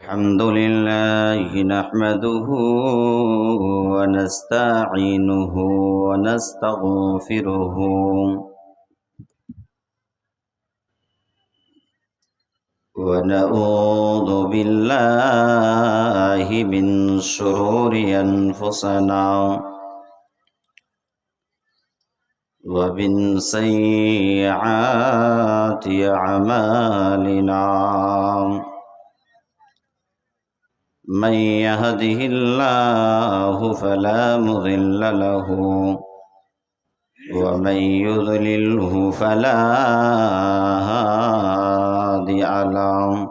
الحمد لله نحمده ونستعينه ونستغفره ونعوذ بالله من شرور أنفسنا ومن سيئات أعمالنا من يهده الله فلا مضل له ومن يضلله فلا هادي له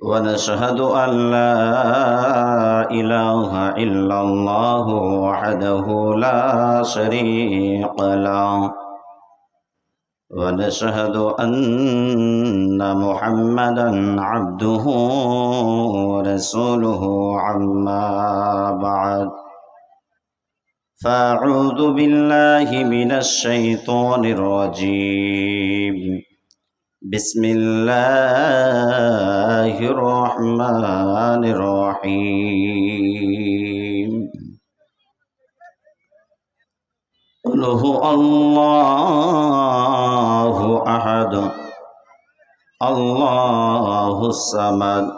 ونشهد أن لا إله إلا الله وحده لا شريك له ونشهد أن محمدا عبده ورسوله عما بعد فأعوذ بالله من الشيطان الرجيم بسم الله الرحمن الرحيم قل هو الله أحد الله الصمد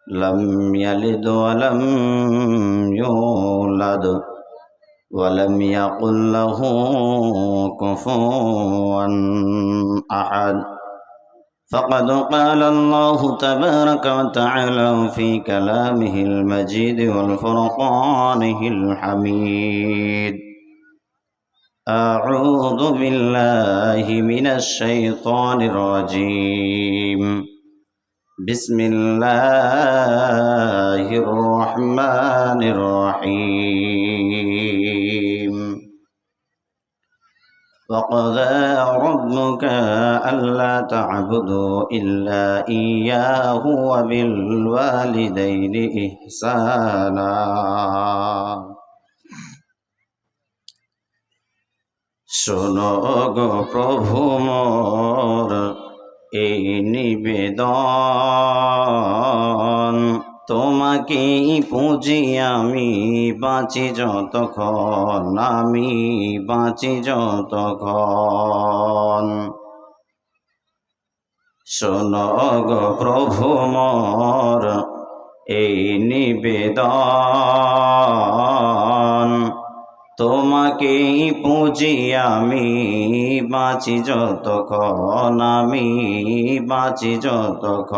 لم يلد ولم يولد ولم يقل له كفوا أحد فقد قال الله تبارك وتعالى في كلامه المجيد والفرقانه الحميد أعوذ بالله من الشيطان الرجيم بسم الله الرحمن الرحيم وقضى ربك ألا تعبدوا إلا إياه وبالوالدين إحسانا শোনো গো প্রভু মোর এই নিবেদন তোমাকেই পুজি আমি বাঁচি যতক্ষণ আমি বাঁচি যতক্ষণ শোনো গো প্রভু মোর এই নিবেদন তোমাকেই পুজি আমি বাঁচি যতক্ষণ আমি বাঁচি যতক্ষণ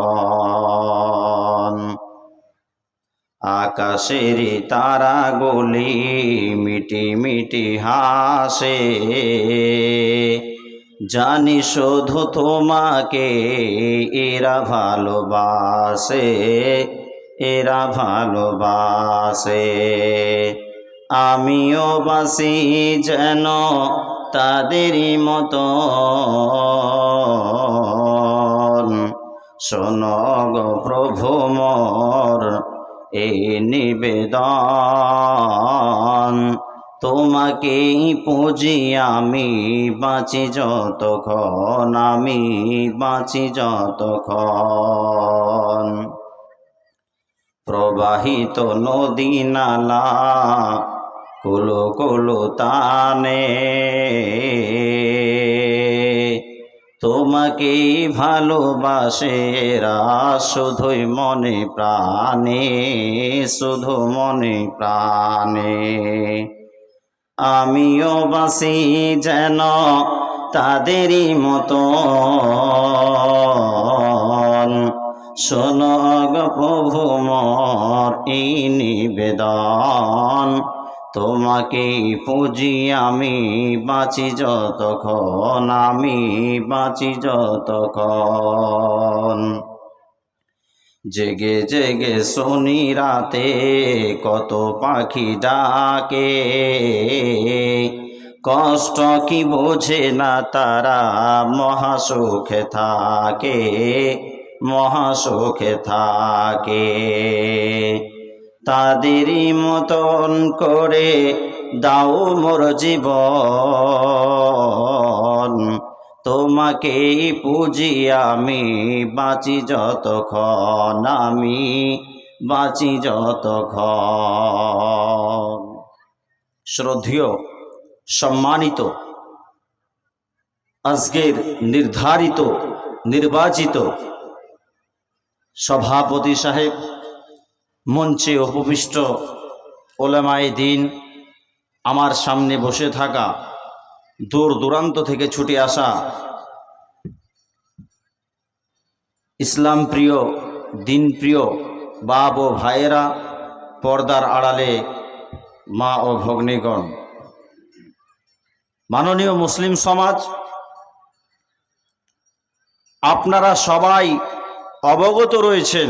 আকাশের তারাগুলি মিটি মিটি হাসে জানি শুধু তোমাকে এরা ভালোবাসে এরা ভালোবাসে আমিও বাসি যেন তাদেরই মতো শোনো গো প্রভু মোর এই নিবেদন তোমাকেই পুজি আমি বাঁচি যতক্ষণ আমি বাঁচি যতক্ষণ প্রবাহিত নদী নালা কুলো কুলো তানে তোমাকেই ভালোবাসে এরা শুধুই মনে প্রাণে শুধু মনে প্রাণে আমিও বাসি যেন তাদেরই মতো শোনো গো প্রভু মোর এই নিবেদন তোমাকেই পুজি আমি বাঁচি যতক্ষণ আমি বাঁচি যতক্ষণ জেগে জেগে শুনি রাতে কত পাখি ডাকে কষ্ট কি বোঝে না তারা মহাসুখে থাকে মহাসুখে থাকে তাদেরই মতন করে দাও মোর জীবন তোমাকেই পুজি আমি বাঁচি যতক্ষণ, আমি বাঁচি যতক্ষণ। শ্রদ্ধেয় সম্মানিত, আজকের নির্ধারিত নির্বাচিত সভাপতি সাহেব, মঞ্চে উপবিষ্ট ওলামায়ে দ্বীন, আমার সামনে বসে থাকা দূর দূরান্ত থেকে ছুটে আসা ইসলাম প্রিয় দিন প্রিয় বাপ ও ভাইয়েরা, পর্দার আড়ালে মা ও ভগ্নীগণ, মাননীয় মুসলিম সমাজ, আপনারা সবাই অবগত রয়েছেন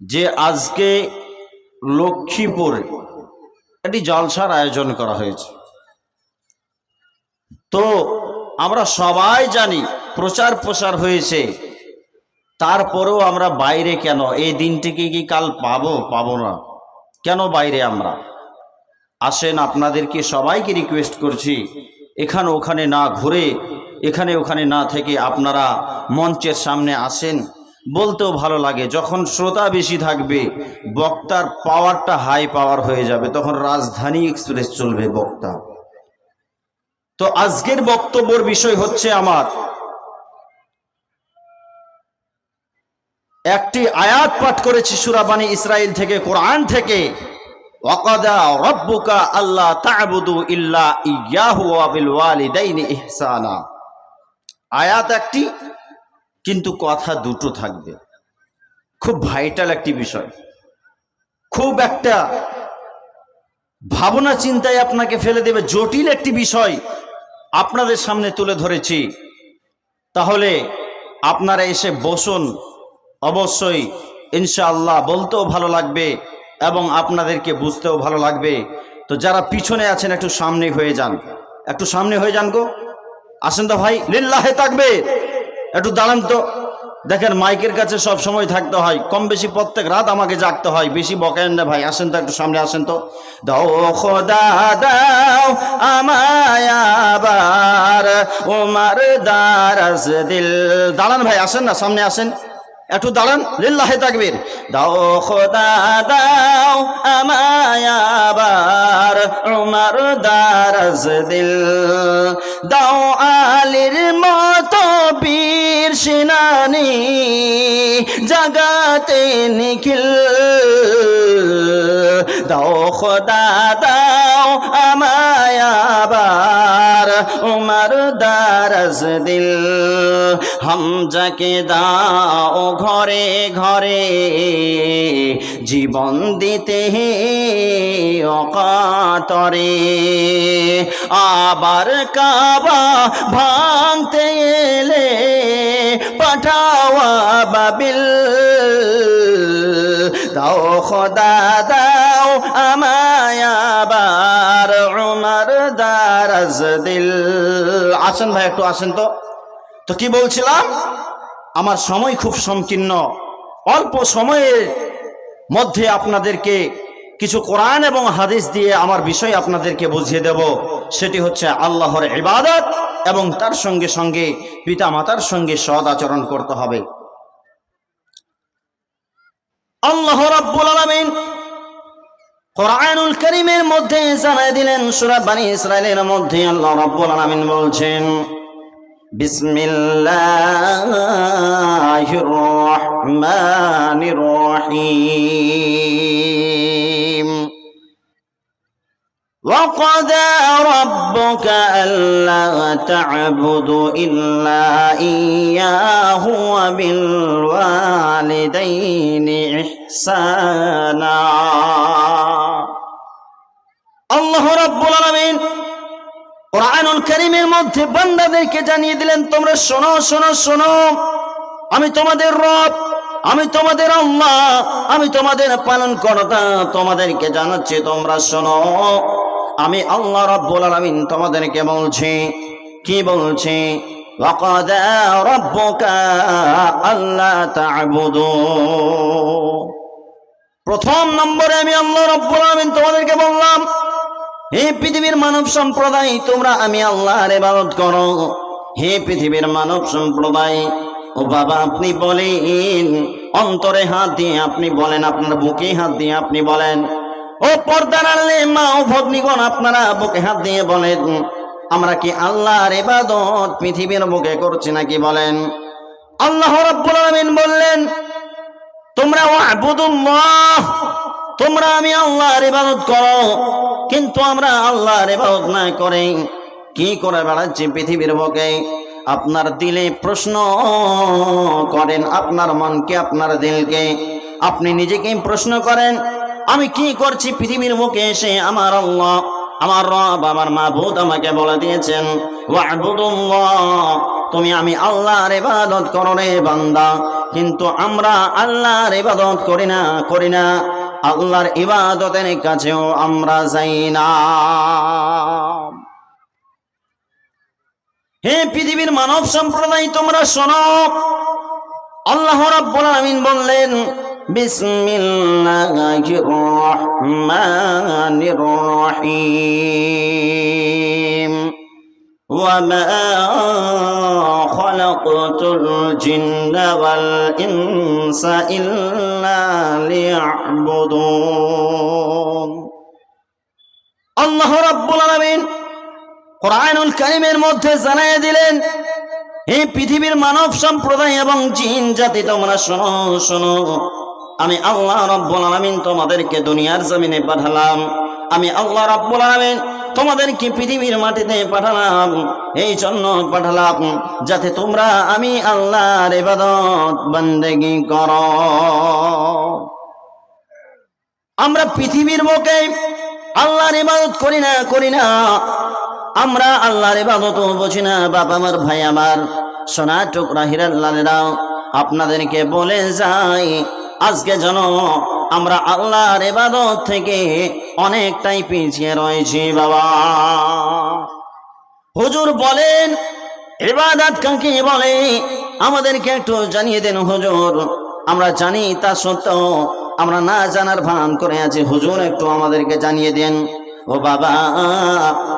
যে আজকে লক্ষ্মীপুর একটি জলসার আয়োজন করা হয়েছে। তো আমরা সবাই জানি প্রচার প্রসার হয়েছে, তারপরেও আমরা বাইরে কেন? এই দিনটিকে কি কাল পাবো না কেন বাইরে আমরা? আসেন, আপনাদেরকে সবাইকে রিকোয়েস্ট করছি, এখানে ওখানে না ঘুরে, এখানে ওখানে না থেকে আপনারা মঞ্চের সামনে আসেন। বলতেও ভালো লাগে, যখন শ্রোতা বেশি থাকবে বক্তার পাওয়ারটা হাই পাওয়ার হয়ে যাবে, তখন রাজধানী এক্সপ্রেস চলবে বক্তা। তো আজকের বক্তব্যের বিষয় হচ্ছে, আমার একটি আয়াত পাঠ করেছি সূরা বনী ইসরাইল থেকে, কোরআন থেকে। ওয়াকাদা রাব্বুকা আল্লা তা'বুদু ইল্লা ইয়াহু ওয়া বিল ওয়ালিদাইনি ইহসানা। আয়াত একটি, কিন্তু কথা দুটো থাকবে। খুব ভাইটাল একটি বিষয়, খুব একটা ভাবনা চিন্তায় আপনাকে ফেলে দেবে, জটিল একটি বিষয় আপনাদের সামনে তুলে ধরেছি। তাহলে আপনারা এসে বসুন, অবশ্যই ইনশাআল্লাহ বলতেও ভালো লাগবে এবং আপনাদেরকে বুঝতেও ভালো লাগবে। তো যারা পিছনে আছেন একটু সামনে হয়ে যান, একটু সামনে হয়ে যান গো। আসেন তো ভাই, লিল্লাহে তাকবীর। একটু দাঁড়ান তো, দেখেন মাইকের কাছে সব সময় থাকতে হয়, কম বেশি প্রত্যেক রাত আমাকে জাগতে হয়, বেশি বকেন না ভাই। আসেন তো, একটু সামনে আসেন তো। দাও খোদা দাও আমায় আবার ওমার দারাজ দিল। দাঁড়ান ভাই, আসেন না, সামনে আসেন, একটু দাঁড়ান, লিল্লাহে তাকবীর। দাও খোদা দাও আমায় আবার ওমার দারাজ দিল, দাও আলীর মতো বীর সেনানী জাগাতে নিখিল, দাও খোদা দাও আমায় আবার ওমর দারাজ দিল, হামজাকে দাও ঘরে ঘরে জীবন দিতে অকাতরে, আবার কাবা ভাঙতে এলে পাঠাওয়া বাবিল, দাও খোদা দাও আমায় আবার ওমর দারাজ দিল। আসেন ভাই, একটু আসেন তো। তো কি বলছিলাম, আমার সময় খুব সংকীর্ণ, অল্প সময়ের মধ্যে আপনাদেরকে কিছু কোরআন এবং হাদিস দিয়ে আমার বিষয় আপনাদেরকে বুঝিয়ে দেব। সেটি হচ্ছে আল্লাহর ইবাদত এবং তার সঙ্গে সঙ্গে পিতা মাতার সঙ্গে সৎ আচরণ করতে হবে। আল্লাহ রাব্বুল আলামিন কোরআনুল কারীমের মধ্যে জানায় দিলেন, সূরা বনী ইসরাইলের মধ্যে আল্লাহ রাব্বুল আলামিন বলছেন, বিসমিল্লাহির রহমানির রহিম, وَقَضَى رَبُّكَ أَلَّا تَعْبُدُوا إِلَّا إِيَّاهُ وَبِالْوَالِدَيْنِ إِحْسَانًا। আল্লাহ রাব্বুল আলামিন কোরআনুল কারীমের মধ্যে বান্দাদেরকে জানিয়ে দিলেন, তোমরা শোনো শোনো শোনো, আমি তোমাদের রব, আমি তোমাদের আল্লাহ, আমি তোমাদের পালনকর্তা, তোমাদেরকে জানাচ্ছি তোমরা শোনো। আমি আল্লাহ রাব্বুল আলামিন তোমাদেরকে বলছি, কি বলছি, ওয়াকাদা রাব্বুকা আল্লা তা'বুদু। প্রথম নম্বরে আমি আল্লাহ রাব্বুল আলামিন তোমাদেরকে বললাম, হে পৃথিবীর মানব সম্প্রদায়, তোমরা আমি আল্লাহর ইবাদত করো, হে পৃথিবীর মানব সম্প্রদায়, ও বাবা আপনি বলেন, অন্তরে হাত দিয়ে আপনি বলেন, আপনার বুকে হাত দিয়ে আপনি বলেন, ও পর্দার আড়ালে মা ও ভগ্নীগণ আপনারা বুকে হাত দিয়ে বলেন, আমরা কি আল্লাহর ইবাদত পৃথিবীর বুকে করছি নাকি? বলেন। আল্লাহ রাব্বুল আলামিন বললেন, তোমরা ওয়াবুদুল্লাহ, তোমরা আমি আল্লাহর ইবাদত করো। কিন্তু আমরা আল্লাহর ইবাদত না করে কি করে বেড়াচ্ছি পৃথিবীর বুকে? আপনার দিলে প্রশ্ন করেন, আপনার মনকে, আপনার দিলকে আপনি নিজেকে প্রশ্ন করেন, আমি কি করছি পৃথিবীর মুখে এসে? আমার আল্লাহ, আমার রব, আমার মাবুদ আমাকে বলে দিয়েছেন, ওয়াবুদুল্লাহ, তুমি আমি আল্লাহর ইবাদত করো রে বান্দা। কিন্তু আমরা আল্লাহর ইবাদত করি না, আল্লাহর ইবাদতের কাছেও আমরা যাই না। হে পৃথিবীর মানব সম্প্রদায়, তোমরা শোনো, আল্লাহ রাব্বুল আলামিন বললেন, বিসমিল্লাহির রহমানির রহিম, ওয়া মা খালাকতুল জিন্না ওয়াল ইনসা ইল্লা লিয়াবুদুন। আল্লাহ রাব্বুল আলামিন কোরআনুল কারীমের মধ্যে জানিয়ে দিলেন, হে পৃথিবীর মানব সম্প্রদায় এবং জিন জাতি, তোমরা শোনো শোনো, আমি আল্লাহ রাব্বুল আলামিন তোমাদেরকে দুনিয়ার জমিনে পাঠালাম। আমি আল্লাহ রাব্বুল আলামিন তোমাদেরকে পৃথিবীর মাটিতে পাঠালাম, এই জন্য পাঠালাম যাতে তোমরা আমি আল্লাহর ইবাদত বান্দেগি করো। আমরা পৃথিবীর বুকে আল্লাহর ইবাদত করি না, আমরা আল্লাহর ইবাদত বুঝি না। বাবা আমার, ভাই আমার, সোনা টুকরা হীরার লালেরা, আপনাদেরকে বলে যাই, আজকে জানো আমরা আল্লাহর ইবাদত থেকে অনেকটাই পিছিয়ে রয়েছি বাবা। হুজুর বলেন ইবাদত কাকে বলে? আমাদেরকে একটু জানিয়ে দেন হুজুর। আমরা জানি, তা সত্ত্বেও আমরা না জানার ভান করে আছি, হুজুর একটু আমাদেরকে জানিয়ে দেন। ও বাবা,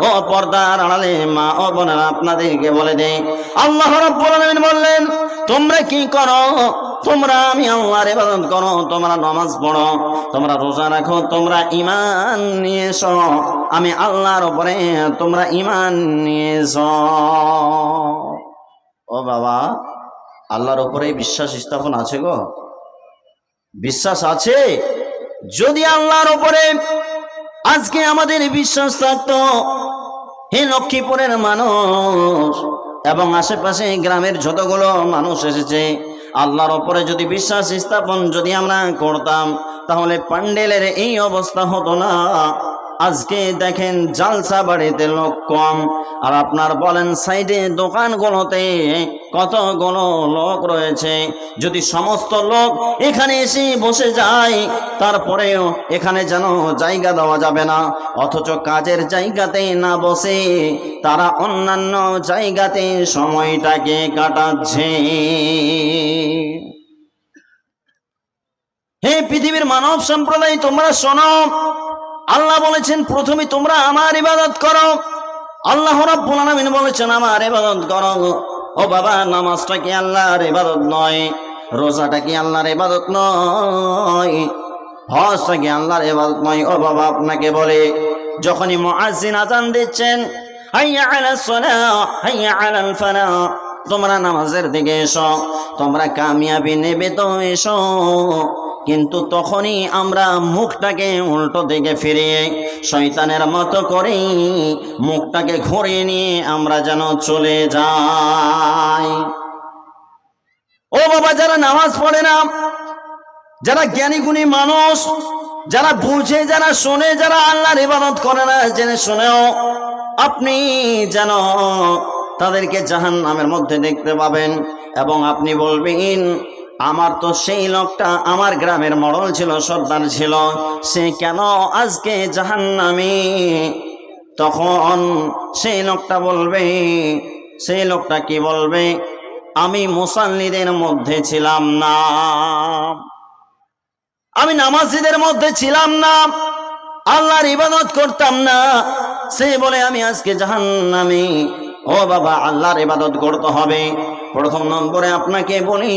ও পর্দার আড়ালে মা ও বোনেরা, আপনাদেরকে বলে দেই, আল্লাহ রাব্বুল আলামিন বললেন, তোমরা কি করো? তোমরা আমি আল্লাহর ইবাদত করো, তোমরা নামাজ পড়ো, তোমরা রোজা রাখো, তোমরা ঈমান নিয়ে এসো আমি আল্লাহর উপরে, তোমরা ঈমান নিয়ে এসো। ও বাবা, আল্লাহর উপরে বিশ্বাস স্থাপন আছে গো? বিশ্বাস আছে? যদি আল্লাহর উপরে আজকে আমাদের বিশ্বাস থাকতো, হে লক্ষ্মীপুরের মানুষ এবং আশেপাশে গ্রামের যতগুলো মানুষ এসেছে, আল্লাহর ওপরে যদি বিশ্বাস স্থাপন যদি আমরা করতাম, তাহলে প্যান্ডেলের এই অবস্থা হতো না। আজকে দেখেন জালসা বাড়িতে লোক কম, আর আপনার বলেন সাইডে দোকানগুলোতে কতগুলো লোক রয়েছে। যদি সমস্ত লোক এখানে এসে বসে যায়, তারপরেও এখানে যেন জায়গা দেওয়া যাবে না, অথচ কাজের জায়গাতে না বসে তারা অন্যান্য জায়গাতে সময়টাকে কাটাচ্ছে। হে পৃথিবীর মানব সম্প্রদায়, তোমরা শোনো, আল্লাহ বলেছেন প্রথমে তোমরা আমার ইবাদত করো। আল্লাহ রাব্বুল আলামিন বলেছেন আমার ইবাদত করো। ও বাবা, নামাজটা কি আল্লাহর ইবাদত নয়? রোজাটা কি আল্লাহর ইবাদত নয়? হজটা কি আল্লাহর ইবাদত নয়? ও বাবা, আপনাকে বলে, যখনই মুয়াজ্জিন আযান দিচ্ছেন, হাইয়া আলাস সালাহ, হাইয়া আলাল ফালাহ, তোমরা নামাজের দিকে এসো, তোমরা কামিয়াবি নেবে তো এসো। কিন্তু তখনই আমরা মুখটাকে উল্টো দিকে ফিরিয়ে শয়তানের মতো করে মুখটাকে ঘুরিয়ে নিয়ে আমরা যেন চলে যাই। ও বাবা, যারা নামাজ পড়ে না, যারা জ্ঞানী গুণী মানুষ, যারা বুঝে, যারা শোনে, যারা আল্লাহর ইবাদত করে না জেনে শুনেও, আপনি যেন তাদেরকে জাহান্নামের মধ্যে দেখতে পাবেন। এবং আপনি বলবেন, আমার তো সেই লোকটা আমার গ্রামের মডল ছিল, সর্দার ছিল, সে কেন আজকে জাহান্নামে? তখন সেই লোকটা বলবে, সেই লোকটা কি বলবে? আমি মুসাল্লিদের মধ্যে ছিলাম না, আমি নামাজীদের মধ্যে ছিলাম না, আল্লাহর ইবাদত করতাম না, সে বলে আমি আজকে জাহান্নামে। ও বাবা, আল্লাহর ইবাদত করতে হবে। প্রথম নম্বরে আপনাকে বলি,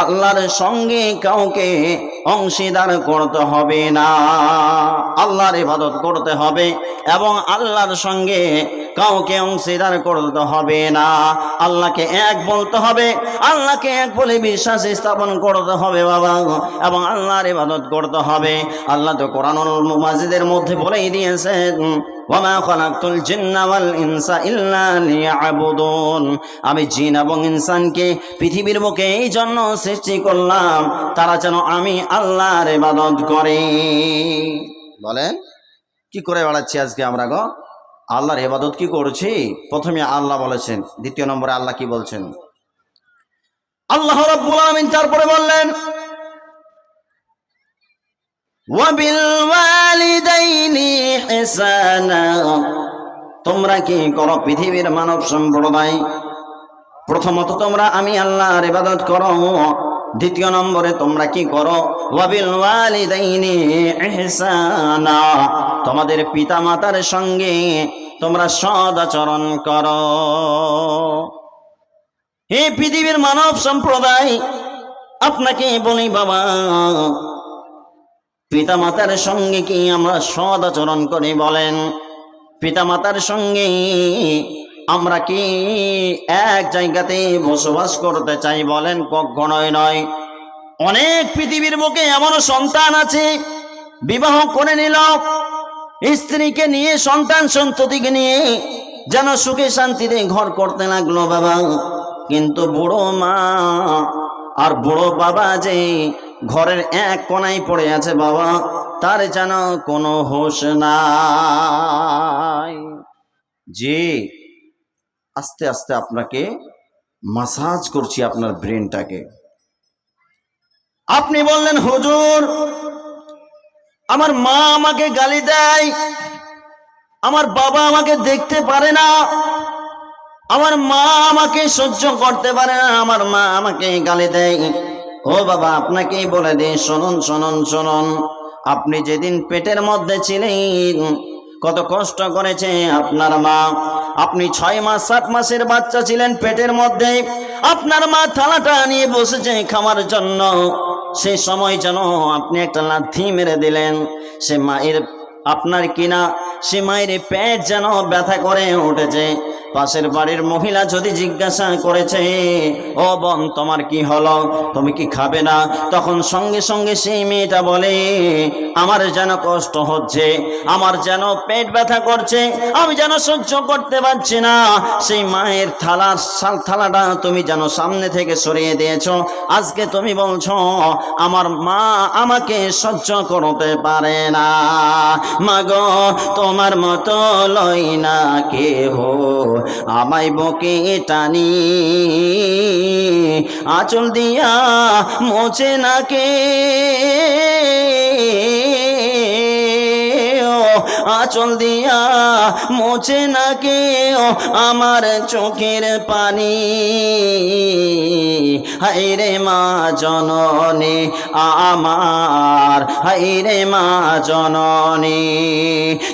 আল্লাহর সঙ্গে কাউকে অংশীদার করতে হবে না। আল্লাহর ইবাদত করতে হবে এবং আল্লাহর সঙ্গে কাউকে অংশীদার করতে হবে না। আল্লাহকে এক বলতে হবে, আল্লাহকে এক বলে বিশ্বাস স্থাপন করতে হবে বাবা, এবং আল্লাহর ইবাদত করতে হবে। আল্লাহ তো কোরআনুল মাজিদের মধ্যে বলেই দিয়েছেন, ওয়ামা খালাকতুল জিন্না ওয়াল ইনসা ইল্লা লিয়াবুদুন, আমি জিন এবং ইনসানকে পৃথিবীর বুকে এই জন্য সৃষ্টি করলাম, তারা যেন আমি আল্লাহর ইবাদত করে। বলেন কি করে বেড়াচ্ছি আজকে আমরা গো? আল্লাহর ইবাদত কি করছি? প্রথমে আল্লাহ বলেছেন, দ্বিতীয় নম্বরে আল্লাহ কি বলছেন? আল্লাহ রাব্বুল আলামিন তারপরে বললেন, ওয়াবিল ওয়ালিদাইনি ইহসানা, তোমরা কি করো পৃথিবীর মানব সম্প্রদায়? প্রথমত তোমরা আমি আল্লাহর ইবাদত করো, দ্বিতীয় নম্বরে তোমরা কি করো? ওয়াবিল ওয়ালিদাইনি ইহসানা, তোমাদের পিতা মাতার সঙ্গে তোমরা সদ আচরণ করো। হে পৃথিবীর মানব সম্প্রদায়, আপনাকে বলি বাবা, পিতা মাতার সঙ্গে কি আমরা সদ আচরণ করি? বলেন, পিতা মাতার সঙ্গে আমরা কি এক জায়গাতে বসবাস করতে চাই? বলেন, কখনোই নয়। অনেক পৃথিবীর বুকে এমনও সন্তান আছে, বিবাহ করে নিল, স্ত্রীকে নিয়ে সন্তান সন্ততিকে নিয়ে যেন সুখে শান্তিতে ঘর করতে লাগলো বাবা, কিন্তু বুড়ো মা আর বুড়ো বাবা যে ঘরের এক কোনায় পড়ে আছে বাবা, তার যেন কোনো হোশ নাই। জি, আস্তে আস্তে আপনাকে মাসাজ করছি আপনার ব্রেনটাকে। আপনি বললেন, হুজুর আমার মা আমাকে গালি দেয়, আমার বাবা আমাকে দেখতে পারে না, আমার মা আমাকে সহ্য করতে পারে না, আমার মা আমাকে গালি দেয়। ও বাবা, আপনাকেই বলে দিই, শুনুন শুনুন শুনুন, আপনি যেদিন পেটের মধ্যে ছিলেন কত কষ্ট করেছে আপনার মা। আপনি 6 মাস 7 মাসের বাচ্চা ছিলেন পেটের মধ্যে, আপনার মা থালাটা নিয়ে বসেছে খাওয়ার জন্য, সেই সময় যেন আপনি একটা লাথি মেরে দিলেন, সে মায়ের আপনার কিনা সে মায়ের পেট যেন ব্যথা করে উঠেছে। পাশের বাড়ির মহিলা যদি জিজ্ঞাসা করেছে, ও বোন তোমার কি হলো, তুমি কি খাবে না? তখন সঙ্গে সঙ্গে সেই মেয়েটা বলে, আমার যেন কষ্ট হচ্ছে, আমার যেন পেট ব্যথা করছে, আমি যেন সহ্য করতে পারছি না। সেই মায়ের থালাটা তুমি যেন সামনে থেকে সরিয়ে দিয়েছ। আজকে তুমি বলছো আমার মা আমাকে সহ্য করতে পারে না। মাগো তোমার মতো লই না কেহ আমায় বুকে টানি, আঁচল দিয়া মোছে না কে, আঁচল দিয়া মোছে না কে আমার চোখের পানি। হায়রে মা জননী আমার, হায়রে মা জননী,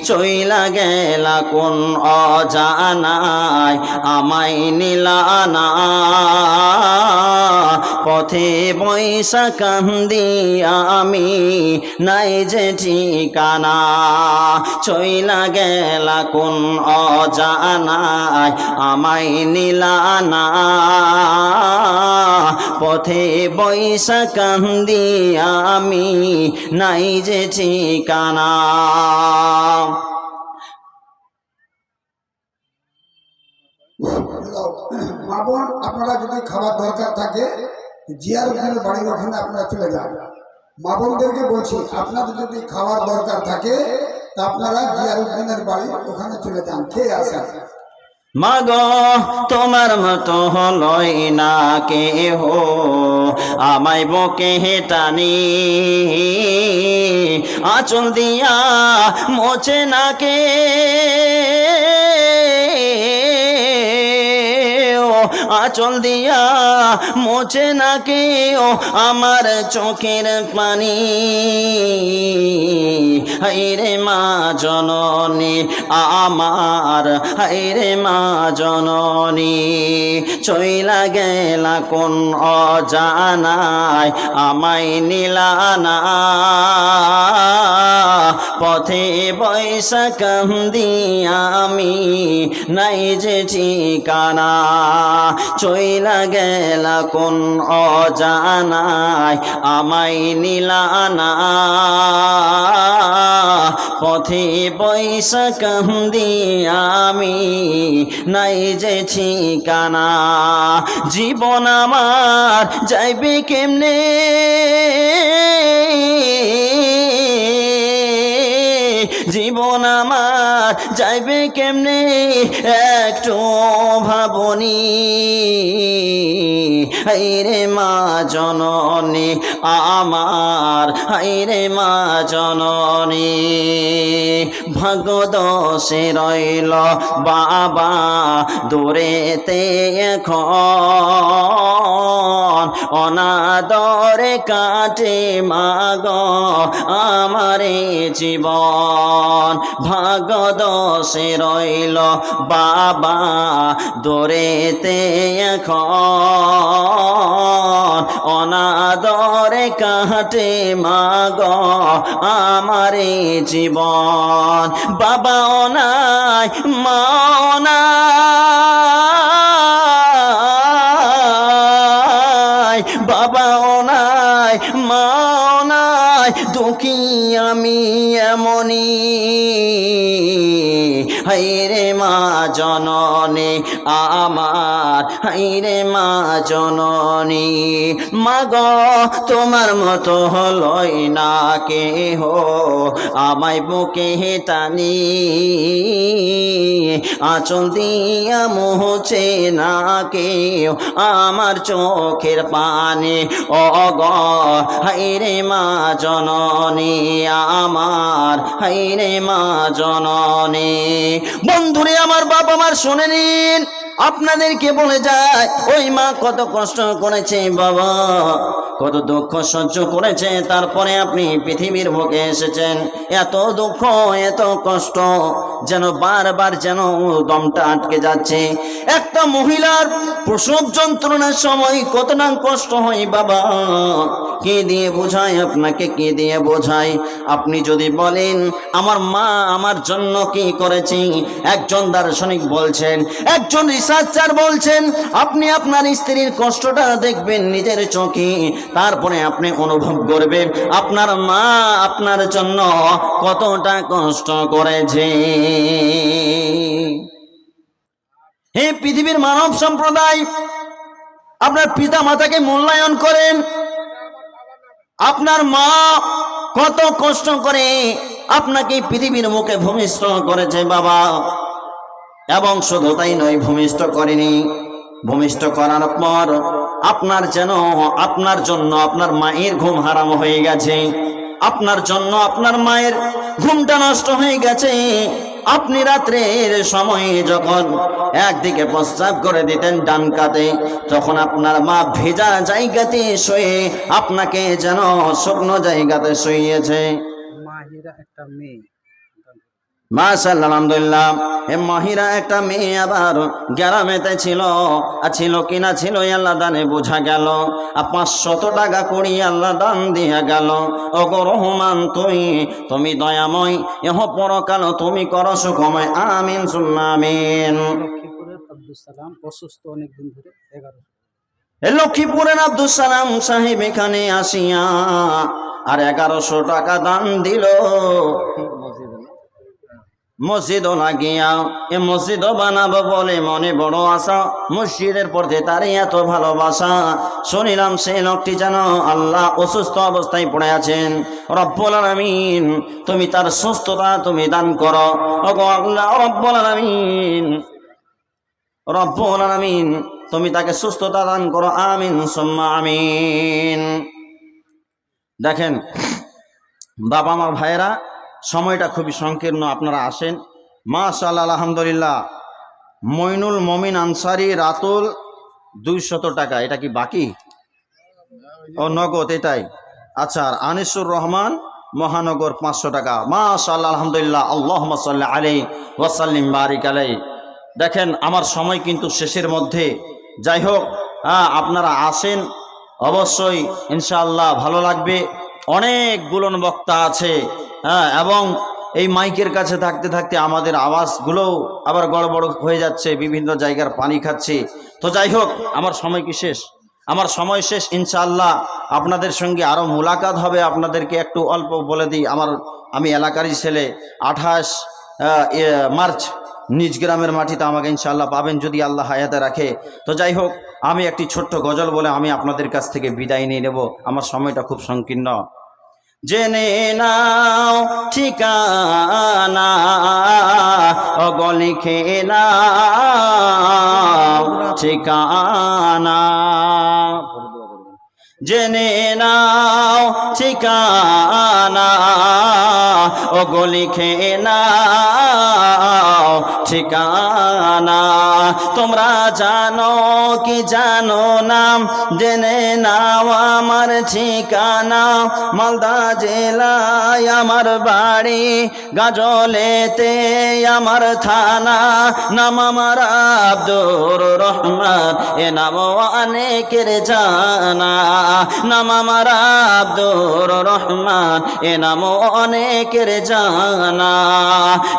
চইলা গেলা কোন অজানায় আমায় নিলা না, পথে বৈশা কান্দি আমি নাই যে ঠিকানা, চইলা গেলা কোন অজানায় আমায় নিলা না, পথে বৈশা কান্দি আমি নাই যে ঠিকানা। মা বোন, আপনারা যদি খাবার দরকার থাকে জিয়ারুদ্দিনের বাড়ির ওখানে আপনারা চলে যান। মা বোনদেরকে বলছি, আপনাদের যদি খাবার দরকার থাকে তা আপনারা জিয়ারুদ্দিনের বাড়ির ওখানে চলে যান, খেয়ে আসেন। মাগো তোমার মতো হলই না কেহ আমায় বুকে টানি, আঁচল দিয়া মোছে না কে, আঁচল দিয়া মোছে না কেউ আমার চোখের পানি। হায়রে মা জননী আমার, হায়রে মা জননী চইলা গেলা কোন অজানায় আমায় নিলানা। পথে বৈশা কান্দি আমি নাই যে ঠিকানা। চইলা গেলা কোন অজানায় আমায় নিলানা। পথে বৈশা কান্দি আমি নাই যে ঠিকানা। জীবন আমার যাইবে কেমনে, জীবন আমার যাইবে কেমনে একটু ভাবনি। হায়রে মা জননী আমার, হায়রে মা জননী ভাগ্যদোষে রইল বাবা দূরেতে এখন। অনাদরে কাটে মাগ আমারে জীবন। ভাগ্যদোষে রইল বাবা দূরেতে এখন। অনাদরে কাটে মাগ আমারে জীবন। বাবা অনায় মা অনায়, বাবা অনায় মা অনায় দুঃখী আমি এমনি। হায়রে মা জননী আমার, হায়রে মা জননী মাগো তোমার মতো হলই না কেহ আমায় বুকে টানি। আঁচল দিয়া মুছে না কেউ আমার চোখের পানি। ও গো হায়রে মা জননী আমার, হায়রে মা জননী। বন্ধুরে আমার বাবা মার শুনে নিন, আপনাদেরকে বলে যায় ওই মা কত কষ্ট করেছে বাবা, কত দুঃখ সহ্য করেছে, তারপরে আপনি পৃথিবীর বুকে এসেছেন। এত দুঃখ এত কষ্ট যেন বারবার যেন দমটা আটকে যাচ্ছে। একটা মহিলার প্রসব যন্ত্রণার সময় কতটা কষ্ট হয় বাবা, কে দিয়ে বোঝায় আপনাকে, কে দিয়ে বোঝায়? আপনি যদি বলেন আমার মা আমার জন্য কি করেছে, একজন দার্শনিক বলছেন, একজন রিসার্চার বলছেন, আপনি আপনার স্ত্রীর কষ্টটা দেখবেন নিজের চোখে, তারপরে আপনি অনুভব করবেন আপনার মা আপনার জন্য কতটা কষ্ট করেছে। হে পৃথিবীর মানব সম্প্রদায়, আপনার পিতা মাতাকে মূল্যায়ন করেন। আপনার মা কত কষ্ট করে আপনাকে পৃথিবীর মুখে ভূমিষ্ঠ করেছে বাবা। এবং শুধু তাই নয়, ভূমিষ্ঠ করেনি, ভূমিষ্ঠ করার পর আপনার যেন আপনার জন্য আপনার মায়ের ঘুম হারাম হয়ে গেছে, আপনার জন্য আপনার মায়ের ঘুমটা নষ্ট হয়ে গেছে। আপনি রাত্রের সময়ে যখন একদিকে প্রস্রাব করে দিতেন ডান কাতে, তখন আপনার মা ভেজা জায়গাতে শুয়ে আপনাকে যেন শুকনো জায়গাতে শুইয়েছে। মাহিরা একটা মেয়ে, মাশাআল্লাহ আলহামদুলিল্লাহ। এ মাহিরা একটা মেয়ে আবার গ্রামেতে ছিল, ছিল কিনা ছিল আল্লাহ দানে বোঝা গেল। 500 টাকা করি আল্লাহ দান দিয়া গেল। ওগো রহমান তুমি দয়াময়, এহ পরকাল তুমি করো সুখময়, আমিন সুম্মা আমিন। লক্ষ্মীপুরের আব্দুল সালাম অসুস্থ অনেকদিন ধরে, 11 লক্ষ্মীপুরের আব্দুল সালাম সাহেব এখানে আসিয়া আর 1100 টাকা দান দিল। মসজিদও লাগিয়া এ মসজিদও বানাবো বলে মনে বড় আশা, মসজিদের প্রতি তার এত ভালোবাসা। শুনিলাম সেই লোকটি যেন আল্লাহ অসুস্থ অবস্থায় পড়ে আছেন। রব্বুল আলামিন তুমি তার সুস্থতা তুমি দান করো। ওগো আল্লাহ রব্বুল আলামিন, রব্বুল আলামিন তুমি তাকে সুস্থতা দান করো, আমিন সুম্মা আমিন। দেখেন বাবা আমার ভাইয়েরা, সময়টা খুবই সংকীর্ণ, আপনারা আসেন। মাশাআল্লাহ আলহামদুলিল্লাহ। মইনুল মমিন আনসারি রাতুল 200 টাকা, এটা কি বাকি? ও নগদ, এটাই। আচ্ছা, আর আনিসুর রহমান মহানগর 500 টাকা। মাশাআল্লাহ, আলহামদুলিল্লাহ, আল্লাহুম্মা সাল্লি আলাইহি ওয়া সাল্লিম বারিক আলাইহি। দেখেন আমার সময় কিন্তু শেষের মধ্যে। যাই হোক, আপনারা আসেন অবশ্যই, ইনশাআল্লাহ ভালো লাগবে। অনেকগুলো বক্তা আছে, এবং এই মাইকের কাছে থাকতে থাকতে আমাদের আওয়াজগুলোও আবার গড়বড় হয়ে যাচ্ছে, বিভিন্ন জায়গার পানি খাচ্ছি। তো যাই হোক, আমার সময় কি শেষ? আমার সময় শেষ। ইনশাআল্লাহ আপনাদের সঙ্গে আরও মুলাকাত হবে। আপনাদেরকে একটু অল্প বলে দিই, আমি এলাকারই ছেলে। 28 মার্চ নিজ গ্রামের মাটিতে আমাকে ইনশাআল্লাহ পাবেন যদি আল্লাহ হায়াতে রাখে। তো যাই হোক, আমি একটি ছোট্ট গজল বলে আমি আপনাদের কাছ থেকে বিদায় নিয়ে নেব, আমার সময়টা খুব সংকীর্ণ। জেনে নাও ঠিকানা, ওগো লিখে নাও ঠিকানা, জেনে নাও ঠিকানা, ওগো লিখে নাও ঠিকানা। তোমরা জানো কি জানো না, জেনে নাও আমার ঠিকানা। মালদা জেলায় আমার বাড়ি, গাজলেতে আমার থানা। নাম আমার আব্দুর রহমান, এ নাম অনেকের জানা। নাম আমার আব্দুর রহমান, এ নাম অনেকের জানা।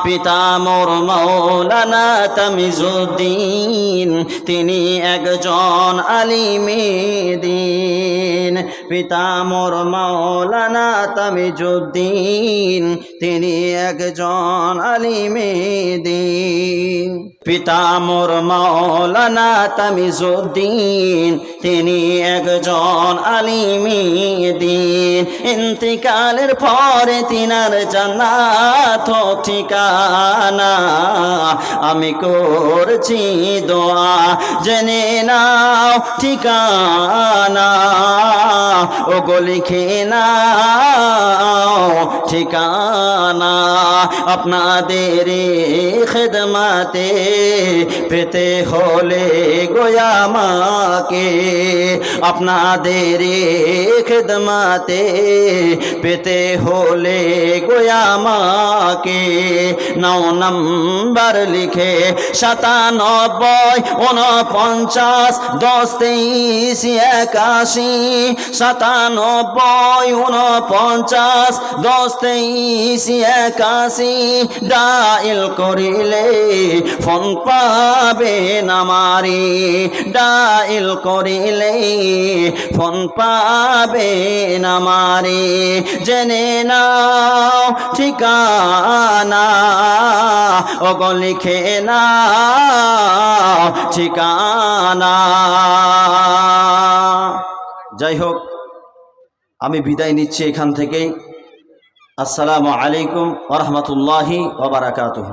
পিতা মোর মাওলানা তামিজুদ্দিন, তিনি একজন আলিমে দ্বীন। পিতা মোর মাওলানা তামিজুদ্দিন, তিনি একজন আলিমে দ্বীন। পিতা মোর মাওলানা তামিজুদ্দিন, তিনি একজন আলিমে দ্বীন। ইন্তিকালের পরে তিনার জান্নাত ঠিকানা। আমি করছি দোয়া, জেনে নাও ঠিকানা, ওগো লিখে নাও ঠিকানা। আপনাদের খেদমাতে পেতে হলে গোয়ামাকে, আপনাদের খেদমাতে পেতে হলে গোয়ামাকে। 9 নম্বর লিখে 97 49 10 23 81। 97 49 10 23 81 ডায়াল করিলে ফোন পাবেন আমারে। ডায়াল করিলে ফোন পাবেন আমারে। জেনে নাও ঠিকানা, ওগো লিখে নাও ঠিকানা। যাই হোক, আমি বিদায় নিচ্ছি এখান থেকেই। আসসালামু আলাইকুম ওয়া রাহমাতুল্লাহি ওয়া বারাকাতুহু।